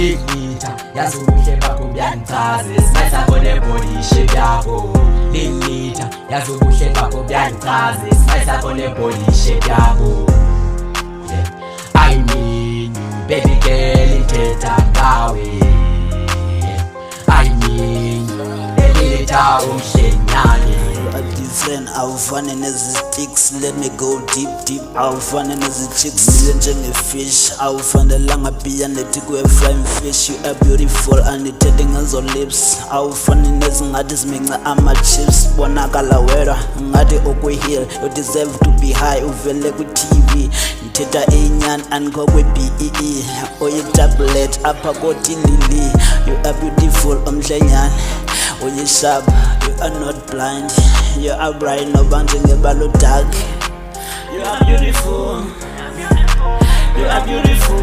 Lilita yazi ubuhle bakho buyangichaza, ismail sakho nebody shape yakho. Lilita yazi ubuhle bakho buyangichaza, ismail sakho nebody shape yakho. I mean you baby girl, ithetha ngawe. I mean you Lilita umhlenyane. Different, awufane nezi-sticks, let me go deep deep. Awufane nezi-chicks, mile njenge-fish. Awufanelanga bhiya nethi kwe-frying fish. You are beautiful andithethe ngezo lips. Awufane nezingathi ziminca ama-chips. Bonakala wera ngathi okwe-hill. You deserve to be high, uvele kwi-TV. Ndithetha inyani andikho kwe-BEE. Oyi-tablet apha kotilili. You are beautiful umhlenyane, uyi-sharp, you are not blind. You are bright, no banting about dark. You are beautiful. You are beautiful.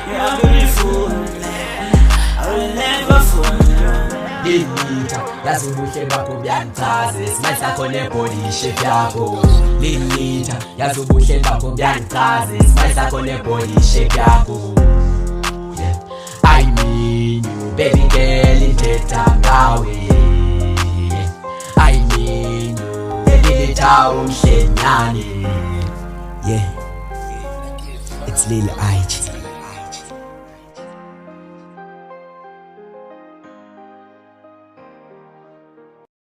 You are beautiful. I will never fall. Lilita yazi ubuhle bakho buyangichaza, ismail sakho nebody shape yakho. Lilita yazi ubuhle bakho buyangichaza, ismail sakho nebody shape yakho. I mean you baby girl, ithetha ngawe. Yeah, it's Lil IG.